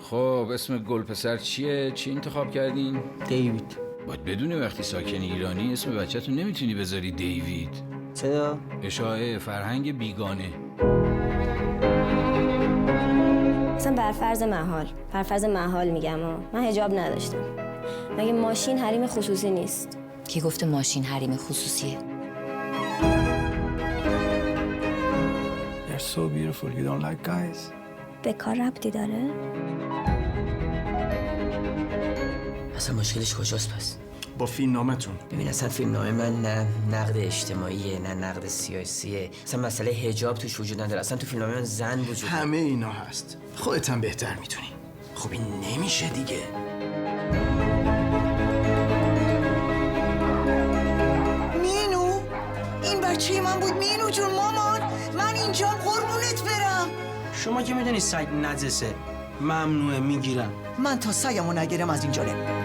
خب اسم گل پسر چیه؟ چی انتخاب کردین؟ دیوید. باید بدونی وقتی ساکن ایرانی اسم بچه‌تون نمیتونی بذاری دیوید. چرا؟ اشاعه فرهنگ بیگانه. مثلا برفرض محال میگم من حجاب نداشتم. مگه ماشین حریم خصوصی نیست؟ کی گفته ماشین حریم خصوصیه؟ They're so beautiful. You don't like guys? به کار ربطی داره؟ اصلا مشکلش کجاست پس؟ با فیلمنامه‌تون. ببین اصلا فیلمنامه من نه نقد اجتماعیه نه نقد سیاسیه. اصلا مسئله حجاب توش وجود نداره. اصلا تو فیلمنامه من زن وجود داره. همه اینا هست. خودت هم بهتر میتونی. خب این نمیشه دیگه. مینو این بچه من بود. مینو جون مامان من اینجام قربونت برم. شما که میدونی سگ نجسه ممنوعه میگیرم. من تا سگمو نگیرم از اینجا نمیرم.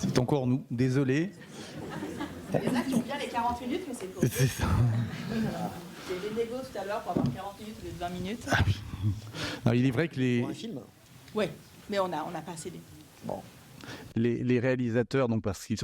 C'est encore nous, désolé. Il y en a qui ont bien les 40 minutes, mais c'est pour C'est ça. J'ai eu des négos tout à l'heure pour avoir 40 minutes au lieu de 20 minutes. Non, il est vrai que les, Pour un film. Oui, mais on n'a pas assez de... les réalisateurs, donc parce qu'ils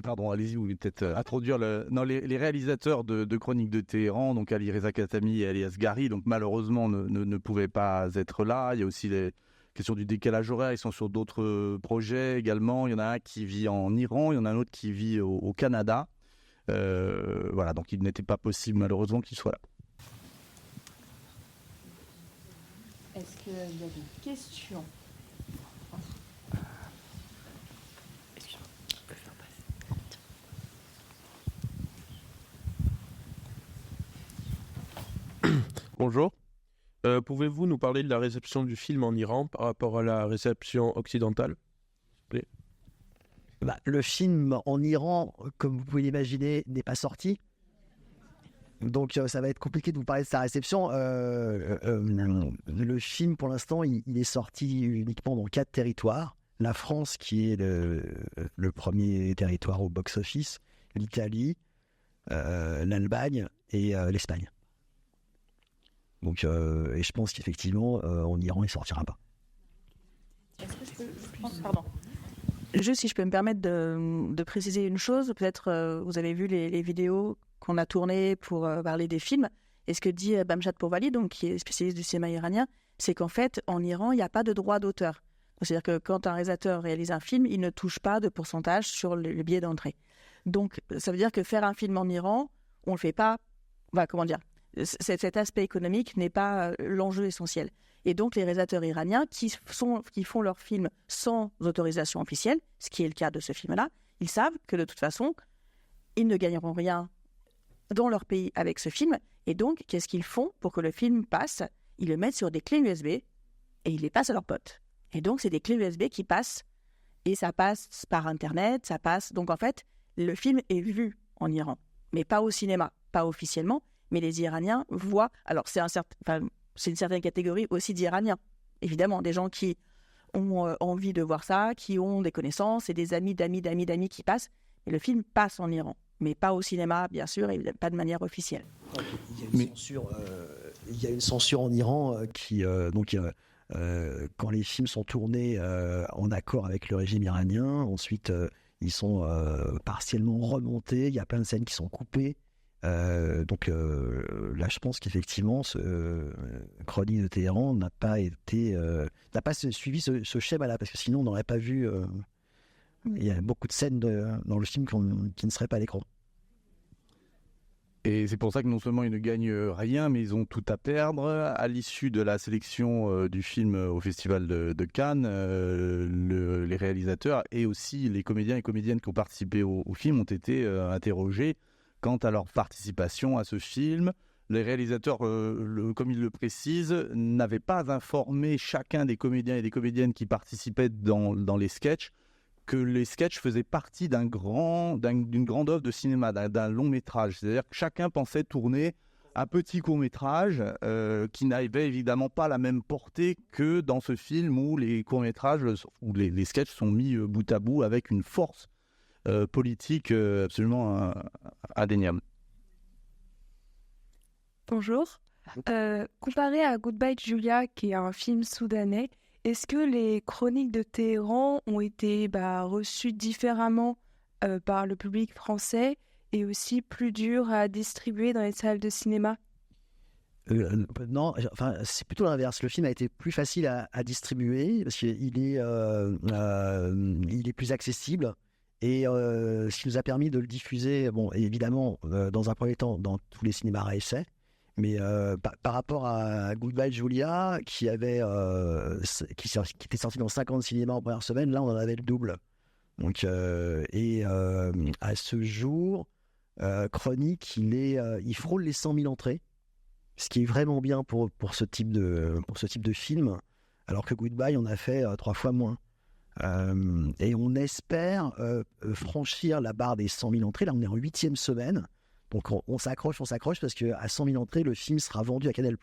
pardon, allez-y, vous voulez peut-être introduire le. Non, les réalisateurs de Chroniques de Téhéran, donc Ali Reza Khatami et Alias Gari, donc malheureusement ne pouvaient pas être là. Il y a aussi les questions du décalage horaire. Ils sont sur d'autres projets également. Il y en a un qui vit en Iran, il y en a un autre qui vit au Canada. Voilà, donc il n'était pas possible malheureusement qu'ils soient là. Est-ce qu'il y a des questions? Bonjour. Pouvez-vous nous parler de la réception du film en Iran par rapport à la réception occidentale? Le film en Iran, comme vous pouvez l'imaginer, n'est pas sorti. Donc ça va être compliqué de vous parler de sa réception. Le film, pour l'instant, il est sorti uniquement dans 4 territoires. La France, qui est le premier territoire au box-office, l'Italie, l'Allemagne et l'Espagne. Donc, et je pense qu'effectivement, en Iran, il ne sortira pas. Est-ce que je pense, pardon. Juste si je peux me permettre de préciser une chose, peut-être vous avez vu les vidéos qu'on a tournées pour parler des films. Et ce que dit Bamshad Pourvali, donc, qui est spécialiste du cinéma iranien, c'est qu'en fait, en Iran, il n'y a pas de droit d'auteur. C'est-à-dire que quand un réalisateur réalise un film, il ne touche pas de pourcentage sur le billet d'entrée. Donc, ça veut dire que faire un film en Iran, on ne le fait pas... comment dire, cet aspect économique n'est pas l'enjeu essentiel. Et donc, les réalisateurs iraniens qui font leurs films sans autorisation officielle, ce qui est le cas de ce film-là, ils savent que de toute façon, ils ne gagneront rien dans leur pays avec ce film. Et donc, qu'est-ce qu'ils font pour que le film passe? Ils le mettent sur des clés USB et ils les passent à leurs potes. Et donc, c'est des clés USB qui passent et ça passe par Internet, ça passe... Donc, en fait, le film est vu en Iran, mais pas au cinéma, pas officiellement. Mais les Iraniens voient... Alors, c'est une certaine catégorie aussi d'Iraniens, évidemment, des gens qui ont envie de voir ça, qui ont des connaissances et des amis d'amis qui passent. Et le film passe en Iran, mais pas au cinéma, bien sûr, et pas de manière officielle. Il y a une censure en Iran quand les films sont tournés en accord avec le régime iranien, ensuite ils sont partiellement remontés, il y a plein de scènes qui sont coupées. Donc là, je pense qu'effectivement, Chronique de Téhéran n'a pas suivi ce schéma-là, parce que sinon, on n'aurait pas vu. Il y a beaucoup de scènes dans le film qui ne seraient pas à l'écran. Et c'est pour ça que non seulement ils ne gagnent rien, mais ils ont tout à perdre. À l'issue de la sélection du film au Festival de Cannes, les réalisateurs et aussi les comédiens et comédiennes qui ont participé au film ont été interrogés quant à leur participation à ce film. Les réalisateurs, comme ils le précisent, n'avaient pas informé chacun des comédiens et des comédiennes qui participaient dans les sketchs que les sketchs faisaient partie d'une grande œuvre de cinéma, d'un long métrage. C'est-à-dire que chacun pensait tourner un petit court-métrage qui n'avait évidemment pas la même portée que dans ce film où les courts-métrages, où les sketchs sont mis bout à bout avec une force politique absolument indéniable. Bonjour. Comparé à Goodbye Julia, qui est un film soudanais, est-ce que les chroniques de Téhéran ont été reçues différemment par le public français et aussi plus dures à distribuer dans les salles de cinéma? Non, enfin, c'est plutôt l'inverse. Le film a été plus facile à distribuer parce qu'il est, il est plus accessible. Et ce qui nous a permis de le diffuser, bon, évidemment, dans un premier temps, dans tous les cinémas à essai. Mais par rapport à Goodbye Julia, qui était sorti dans 50 cinémas en première semaine, là on en avait le double. Donc, à ce jour, Chronique, il frôle les 100 000 entrées, ce qui est vraiment bien pour ce type de film, alors que Goodbye on a fait 3 fois moins. Et on espère franchir la barre des 100 000 entrées. Là on est en 8e semaine. Donc on s'accroche parce qu'à 100 000 entrées, le film sera vendu à Canal+.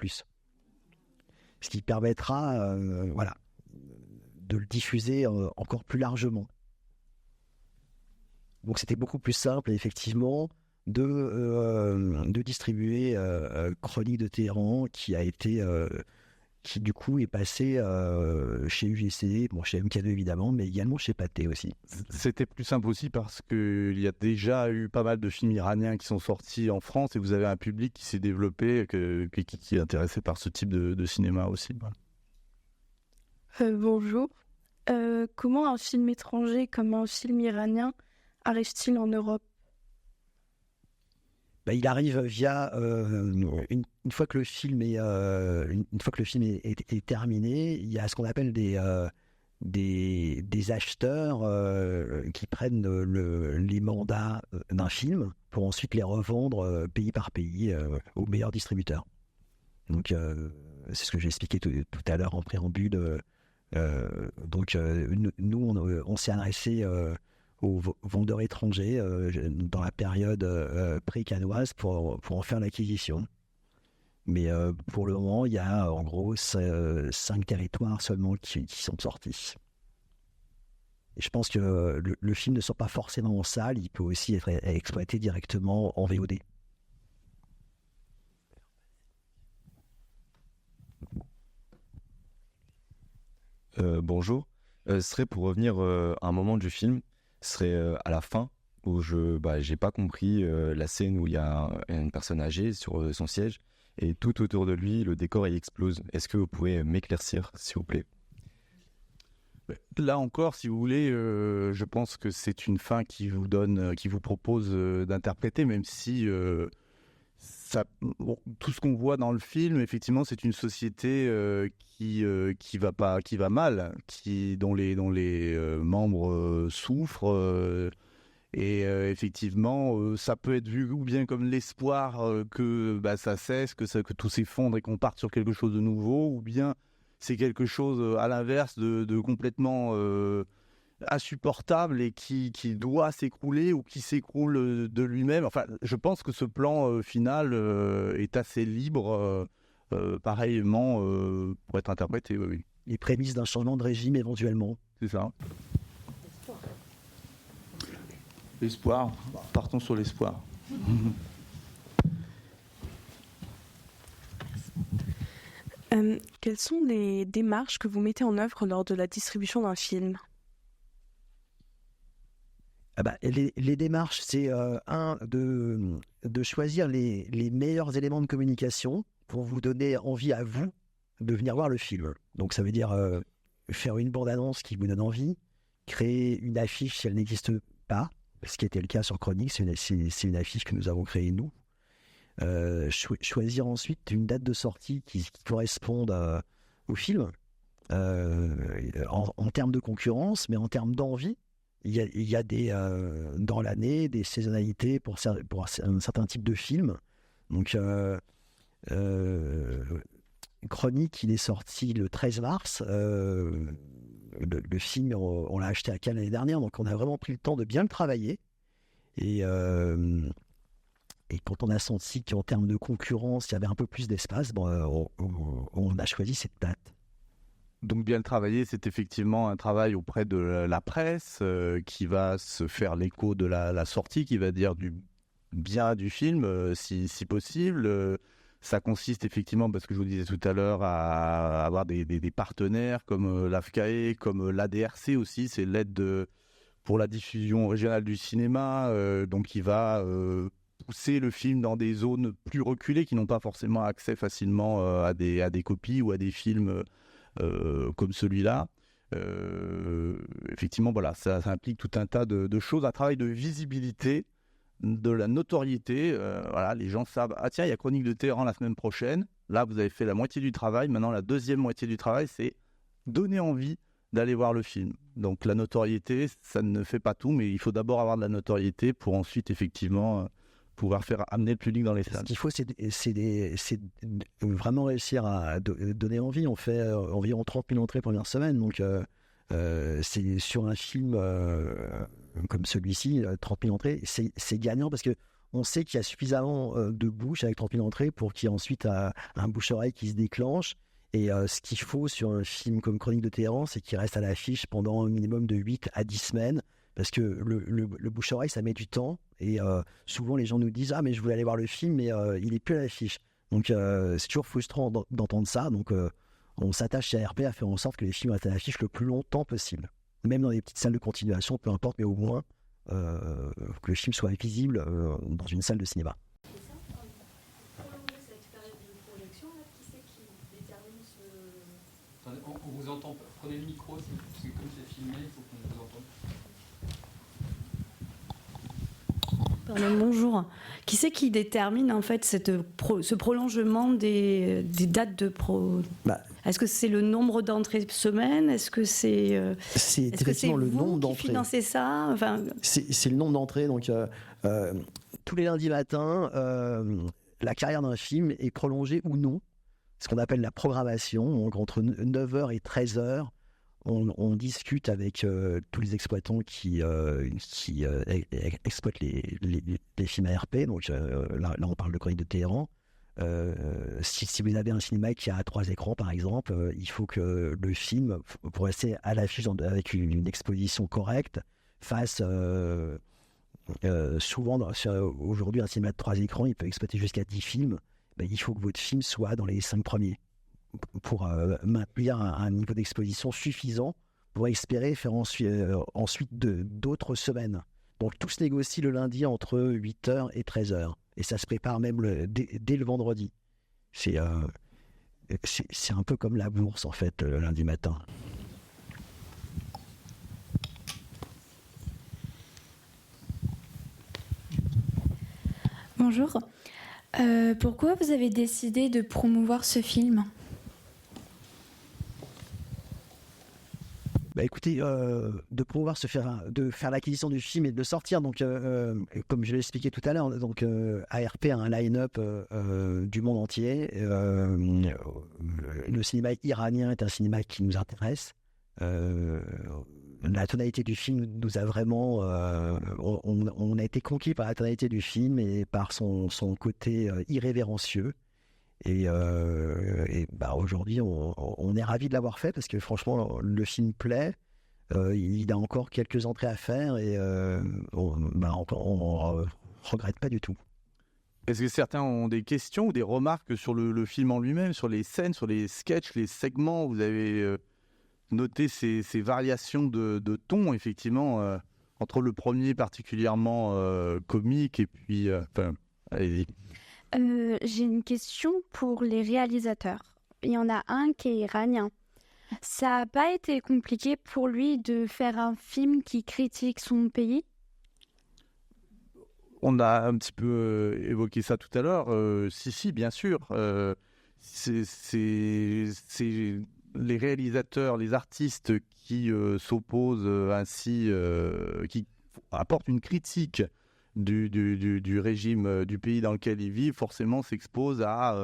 Ce qui permettra de le diffuser encore plus largement. Donc c'était beaucoup plus simple, effectivement, de distribuer Chronique de Téhéran, qui du coup est passé chez UGC, chez MK2 évidemment, mais également chez Pathé aussi. C'était plus simple aussi parce qu'il y a déjà eu pas mal de films iraniens qui sont sortis en France et vous avez un public qui s'est développé, qui est intéressé par ce type de cinéma aussi. Voilà. Bonjour. Comment un film étranger comme un film iranien arrive-t-il en Europe? Il arrive via une fois que le film est terminé, il y a ce qu'on appelle des acheteurs qui prennent les mandats d'un film pour ensuite les revendre pays par pays aux meilleurs distributeurs. Donc c'est ce que j'ai expliqué tout à l'heure en préambule. Nous on s'est adressé aux vendeurs étrangers dans la période pré-canoise pour en faire l'acquisition. Mais pour le moment, il y a en gros 5 territoires seulement qui sont sortis. Et je pense que le film ne sort pas forcément en salle, il peut aussi être exploité directement en VOD. Bonjour. Ce serait pour revenir à un moment du film. Ce serait à la fin où j'ai pas compris la scène où il y a une personne âgée sur son siège et tout autour de lui le décor il explose. Est-ce que vous pouvez m'éclaircir s'il vous plaît? Là encore, si vous voulez, je pense que c'est une fin qui vous propose d'interpréter, même si tout ce qu'on voit dans le film, effectivement, c'est une société qui va mal, dont les membres souffrent. Et effectivement, ça peut être vu ou bien comme l'espoir que ça cesse, que tout s'effondre et qu'on parte sur quelque chose de nouveau, ou bien c'est quelque chose à l'inverse de complètement insupportable et qui doit s'écrouler ou qui s'écroule de lui-même. Enfin, je pense que ce plan final est assez libre, pareillement, pour être interprété. Oui. Les prémices d'un changement de régime éventuellement. C'est ça. L'espoir. Partons sur l'espoir. Quelles sont les démarches que vous mettez en œuvre lors de la distribution d'un film? Les démarches, c'est de choisir les meilleurs éléments de communication pour vous donner envie à vous de venir voir le film. Donc ça veut dire faire une bande-annonce qui vous donne envie, créer une affiche si elle n'existe pas, ce qui était le cas sur Chronique, c'est une affiche que nous avons créée nous. Choisir ensuite une date de sortie qui corresponde au film en termes de concurrence, mais en termes d'envie. Il y a dans l'année des saisonnalités pour un certain type de film. Donc Chronique, il est sorti le 13 mars. Le film, on l'a acheté à Cannes l'année dernière, donc on a vraiment pris le temps de bien le travailler. Et Et quand on a senti qu'en termes de concurrence, il y avait un peu plus d'espace, on a choisi cette date. Donc bien le travailler, c'est effectivement un travail auprès de la presse qui va se faire l'écho de la sortie, qui va dire du bien du film, si possible. Ça consiste effectivement, parce que je vous disais tout à l'heure, à avoir des partenaires comme l'AFCAE, comme l'ADRC aussi, c'est l'aide pour la diffusion régionale du cinéma, donc qui va pousser le film dans des zones plus reculées qui n'ont pas forcément accès facilement à des copies ou à des films comme celui-là. Effectivement, voilà, ça implique tout un tas de choses, un travail de visibilité, de la notoriété. Voilà, les gens savent, ah tiens, il y a Chronique de Téhéran la semaine prochaine. Là, vous avez fait la moitié du travail. Maintenant, la deuxième moitié du travail, c'est donner envie d'aller voir le film. Donc la notoriété, ça ne fait pas tout, mais il faut d'abord avoir de la notoriété pour ensuite effectivement pouvoir faire amener le public dans les salles. Ce qu'il faut, c'est vraiment réussir à donner envie. On fait environ 30 000 entrées première semaine, donc c'est sur un film comme celui-ci, 30 000 entrées, c'est gagnant parce que on sait qu'il y a suffisamment de bouche avec 30 000 entrées pour qu'il y ait ensuite un bouche-oreille qui se déclenche. Et ce qu'il faut sur un film comme Chronique de Téhéran, c'est qu'il reste à l'affiche pendant un minimum de 8 à 10 semaines. Parce que le bouche-oreille, ça met du temps. Et souvent, les gens nous disent « Ah, mais je voulais aller voir le film, mais il n'est plus à l'affiche. » Donc, c'est toujours frustrant d'entendre ça. Donc, on s'attache chez ARP à faire en sorte que les films restent à l'affiche le plus longtemps possible. Même dans les petites salles de continuation, peu importe, mais au moins que le film soit visible dans une salle de cinéma. On vous entend pas. Prenez le micro, c'est comme c'est filmé, il faut qu'on vous entende. Pardon, bonjour. Qui c'est qui détermine en fait ce prolongement des dates de pro Est-ce que c'est le nombre d'entrées semaine? Est-ce que c'est le nombre d'entrées qui financez ça? Enfin... C'est le nombre d'entrées. Donc tous les lundis matins, la carrière d'un film est prolongée ou non. Ce qu'on appelle la programmation. Donc entre 9h et 13h, on discute avec tous les exploitants qui exploitent les films ARP. Donc là, on parle de Chronique de Téhéran. Si vous avez un cinéma qui a 3 écrans, par exemple, il faut que le film, pour rester à l'affiche avec une exposition correcte, fasse... souvent, aujourd'hui, un cinéma de 3 écrans, il peut exploiter jusqu'à 10 films. Il faut que votre film soit dans les 5 premiers pour maintenir un niveau d'exposition suffisant pour espérer faire ensuite d'autres semaines. Donc tout se négocie le lundi entre 8h et 13h. Et ça se prépare même dès le vendredi. C'est un peu comme la bourse, en fait, le lundi matin. Bonjour. Pourquoi vous avez décidé de promouvoir ce film ? Écoutez, de pouvoir de faire l'acquisition du film et de le sortir. Donc, comme je l'ai expliqué tout à l'heure, donc ARP a un line-up du monde entier. Le cinéma iranien est un cinéma qui nous intéresse. La tonalité du film nous a vraiment... on a été conquis par la tonalité du film et par son côté irrévérencieux. Et aujourd'hui, on est ravis de l'avoir fait parce que franchement, le film plaît. Il a encore quelques entrées à faire et on regrette pas du tout. Est-ce que certains ont des questions ou des remarques sur le film en lui-même, sur les scènes, sur les sketchs, les segments? Vous avez noté ces variations de ton, effectivement, entre le premier particulièrement comique et puis... allez-y. J'ai une question pour les réalisateurs. Il y en a un qui est iranien. Ça n'a pas été compliqué pour lui de faire un film qui critique son pays ? On a un petit peu évoqué ça tout à l'heure. Si, bien sûr. C'est les réalisateurs, les artistes qui s'opposent ainsi, qui apportent une critique du régime du pays dans lequel ils vivent, forcément s'exposent à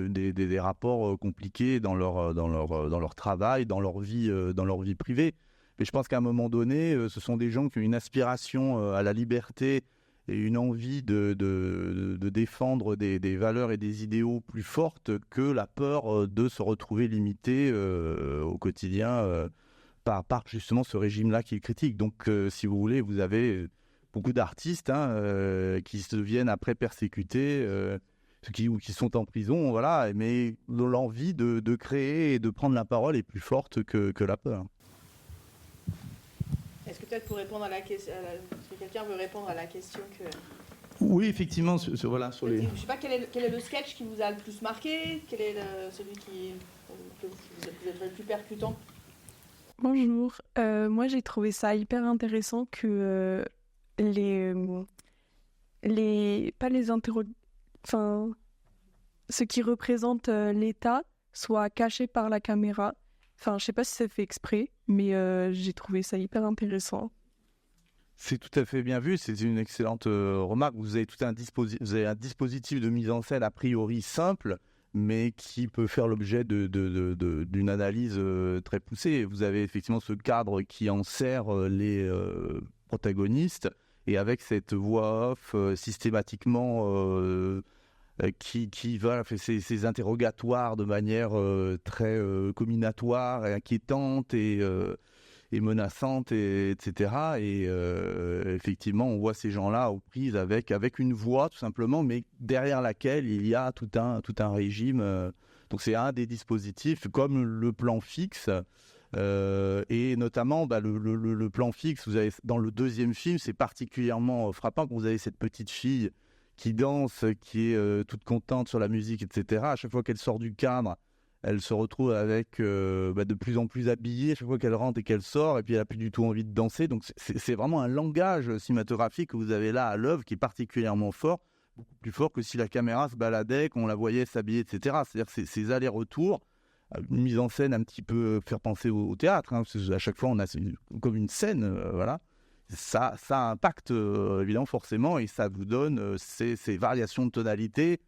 des rapports compliqués dans leur travail, dans leur vie privée. Mais je pense qu'à un moment donné, ce sont des gens qui ont une aspiration à la liberté et une envie de défendre des valeurs et des idéaux plus fortes que la peur de se retrouver limité au quotidien par justement ce régime-là qu'il critique. Donc, si vous voulez, vous avez beaucoup d'artistes qui se viennent après persécuter, qui sont en prison, voilà, mais l'envie de créer et de prendre la parole est plus forte que la peur. Est-ce que peut-être pour répondre à la question, est-ce que quelqu'un veut répondre à la question que... Oui, effectivement, voilà, sur les... Je ne sais pas quel est le sketch qui vous a le plus marqué, quel est celui que vous êtes le plus percutant? Bonjour, moi j'ai trouvé ça hyper intéressant que ce qui représente l'État soit caché par la caméra. Enfin, je sais pas si c'est fait exprès, mais j'ai trouvé ça hyper intéressant. C'est tout à fait bien vu, c'est une excellente remarque. Vous avez un dispositif de mise en scène a priori simple, mais qui peut faire l'objet d'une analyse très poussée. Vous avez effectivement ce cadre qui enserre les protagonistes, et avec cette voix off systématiquement qui va faire ces interrogatoires de manière très combinatoire et inquiétante et menaçante, etc. Et effectivement, on voit ces gens-là aux prises avec une voix, tout simplement, mais derrière laquelle il y a tout un régime. Donc c'est un des dispositifs, comme le plan fixe. Et notamment le plan fixe, vous avez, dans le deuxième film, c'est particulièrement frappant quand vous avez cette petite fille qui danse, qui est toute contente sur la musique, etc. À chaque fois qu'elle sort du cadre, elle se retrouve avec de plus en plus habillée, à chaque fois qu'elle rentre et qu'elle sort, et puis elle n'a plus du tout envie de danser. Donc c'est vraiment un langage cinématographique que vous avez là à l'œuvre qui est particulièrement fort, beaucoup plus fort que si la caméra se baladait, qu'on la voyait s'habiller, etc. C'est-à-dire ces allers-retours, une mise en scène un petit peu faire penser au théâtre, parce que à chaque fois on a comme une scène, voilà. Ça impacte évidemment forcément, et ça vous donne ces variations de tonalité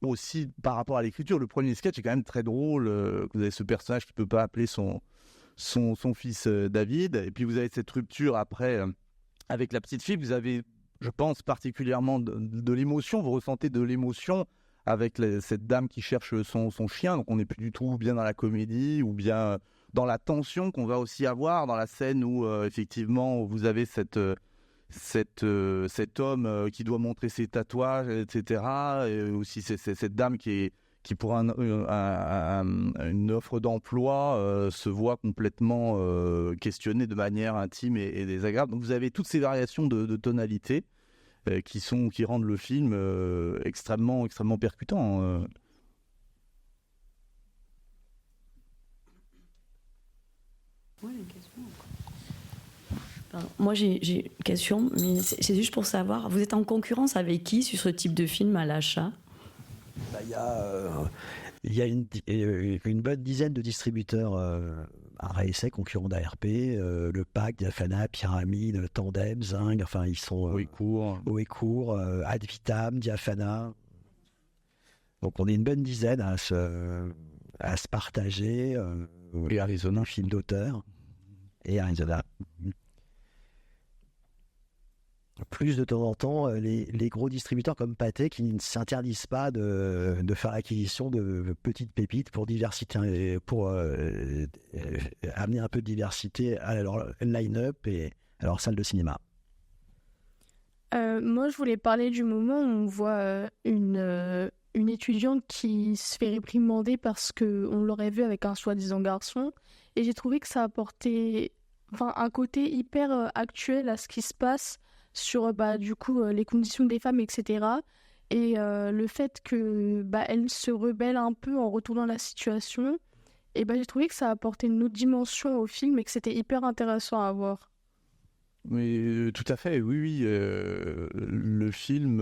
aussi par rapport à l'écriture. Le premier sketch est quand même très drôle. Vous avez ce personnage qui ne peut pas appeler son fils David, et puis vous avez cette rupture après avec la petite fille. Vous avez, je pense, particulièrement de l'émotion. Vous ressentez de l'émotion avec cette dame qui cherche son chien. Donc on n'est plus du tout bien dans la comédie ou bien dans la tension qu'on va aussi avoir dans la scène où effectivement vous avez cet homme qui doit montrer ses tatouages, etc. Et aussi cette dame qui pour une offre d'emploi se voit complètement questionnée de manière intime et désagréable. Donc vous avez toutes ces variations de tonalité qui rendent le film extrêmement percutant. Ouais, une question. Pardon. Moi, j'ai une question, mais c'est juste pour savoir, vous êtes en concurrence avec qui sur ce type de film à l'achat? Il y a une bonne dizaine de distributeurs à essai concurrents d'ARP, le PAC, Diafana, Pyramide, Tandem, Zing, enfin ils sont Oecourt, Ad Vitam, Diafana. Donc on est une bonne dizaine à se partager. Et Arizona, un film d'auteur. Et Arizona. Plus de temps en temps, les gros distributeurs comme Pathé qui ne s'interdisent pas de faire l'acquisition de petites pépites pour amener un peu de diversité à leur line-up et à leur salle de cinéma. Moi, je voulais parler du moment où on voit une étudiante qui se fait réprimander parce qu'on l'aurait vue avec un soi-disant garçon. Et j'ai trouvé que ça apportait un côté hyper actuel à ce qui se passe sur du coup les conditions des femmes, etc. Et le fait que elle se rebelle un peu en retournant la situation, et j'ai trouvé que ça apportait une autre dimension au film et que c'était hyper intéressant à voir. Mais tout à fait, oui. Le film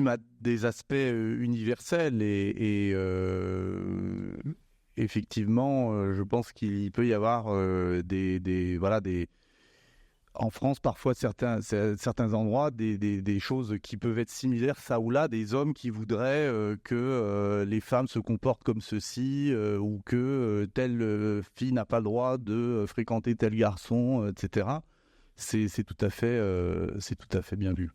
a des aspects universels et effectivement, je pense qu'il peut y avoir en France, parfois, certains endroits, des choses qui peuvent être similaires, ça ou là, des hommes qui voudraient que les femmes se comportent comme ceci, ou que telle fille n'a pas le droit de fréquenter tel garçon, etc. c'est tout à fait bien vu.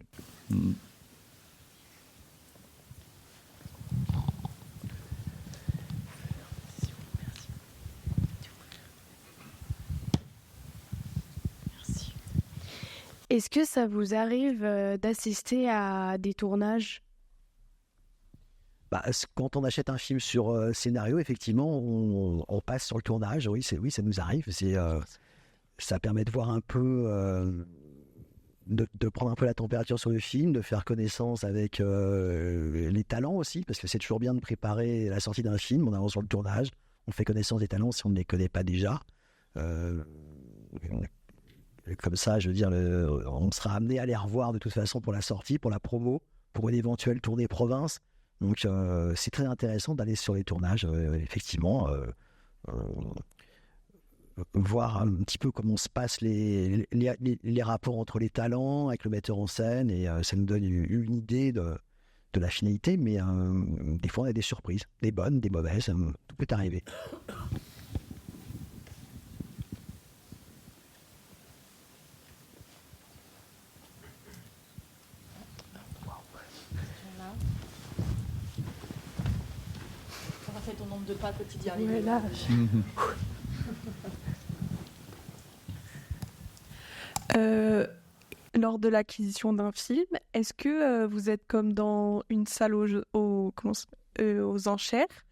Est-ce que ça vous arrive d'assister à des tournages? Quand on achète un film sur scénario, effectivement, on passe sur le tournage. Oui, ça nous arrive. Ça permet de voir un peu, de prendre un peu la température sur le film, de faire connaissance avec les talents aussi, parce que c'est toujours bien de préparer la sortie d'un film. On avance sur le tournage, on fait connaissance des talents si on ne les connaît pas déjà. Comme ça, je veux dire, on sera amené à les revoir de toute façon pour la sortie, pour la promo, pour une éventuelle tournée province. Donc, c'est très intéressant d'aller sur les tournages, effectivement, voir un petit peu comment se passent les rapports entre les talents avec le metteur en scène, et ça nous donne une idée de la finalité, mais des fois, on a des surprises, des bonnes, des mauvaises, tout peut arriver. Ton nombre de pas petit d'y arriver. Ouais, là. Lors de l'acquisition d'un film, est-ce que vous êtes comme dans une salle aux enchères,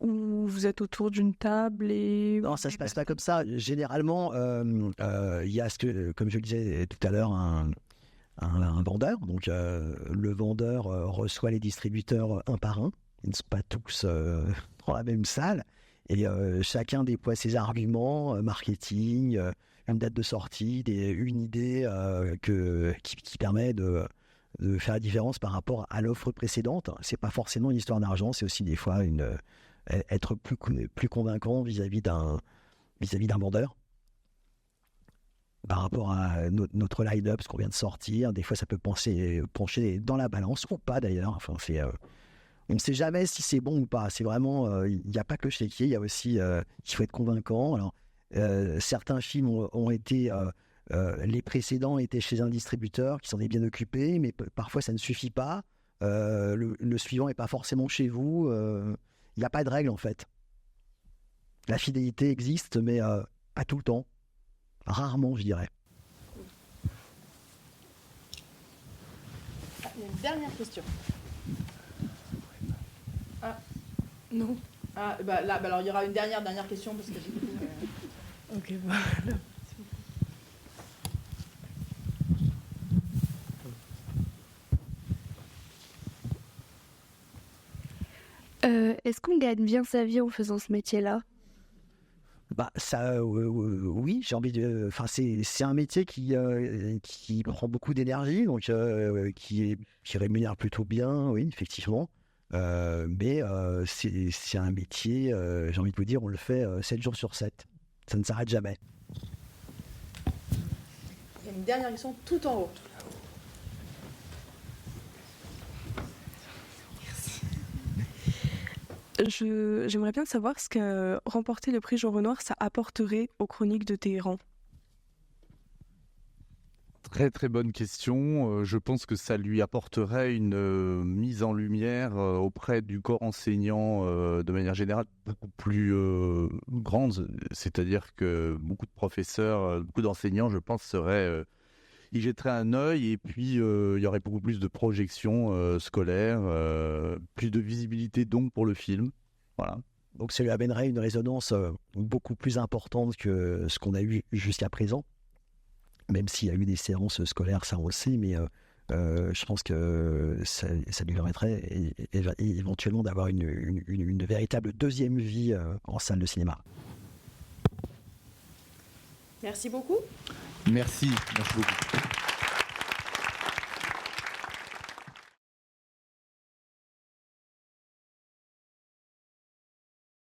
ou vous êtes autour d'une table et... Non, ça se passe pas comme ça. Généralement, il y a comme je le disais tout à l'heure, un vendeur. Donc, le vendeur reçoit les distributeurs un par un. Ils ne sont pas tous dans la même salle, et chacun déploie ses arguments marketing, une date de sortie, une idée qui permet de faire la différence par rapport à l'offre précédente. C'est pas forcément une histoire d'argent, c'est aussi des fois être plus convaincant vis-à-vis d'un vendeur par rapport à notre line-up, ce qu'on vient de sortir. Des fois, ça peut pencher dans la balance, ou pas d'ailleurs. Enfin, on ne sait jamais si c'est bon ou pas. C'est vraiment, il n'y a pas que le chéquier, il y a aussi, il faut être convaincant. Alors, certains films ont été, les précédents étaient chez un distributeur qui s'en est bien occupé, mais parfois ça ne suffit pas. Le suivant n'est pas forcément chez vous. Il n'y a pas de règle en fait. La fidélité existe, mais pas tout le temps. Rarement, je dirais. Il y a une dernière question. Ah, non. Ah, alors il y aura une dernière question parce que j'ai beaucoup. Ok, voilà. Est-ce qu'on gagne bien sa vie en faisant ce métier-là? Oui, j'ai envie de. Enfin, c'est un métier qui prend beaucoup d'énergie, donc qui rémunère plutôt bien, oui, effectivement. Mais c'est un métier, j'ai envie de vous dire, on le fait 7 jours sur 7. Ça ne s'arrête jamais. Il y a une dernière question tout en haut. J'aimerais bien savoir ce que remporter le prix Jean Renoir, ça apporterait aux Chroniques de Téhéran. Très très bonne question. Je pense que ça lui apporterait une mise en lumière auprès du corps enseignant de manière générale beaucoup plus grande. C'est-à-dire que beaucoup de professeurs, beaucoup d'enseignants, je pense, y jetteraient un œil, et puis il y aurait beaucoup plus de projections scolaires, plus de visibilité donc pour le film. Voilà. Donc ça lui amènerait une résonance beaucoup plus importante que ce qu'on a eu jusqu'à présent. Même s'il y a eu des séances scolaires, ça on le sait, mais je pense que ça lui permettrait éventuellement d'avoir une véritable deuxième vie en salle de cinéma. Merci beaucoup. Merci beaucoup.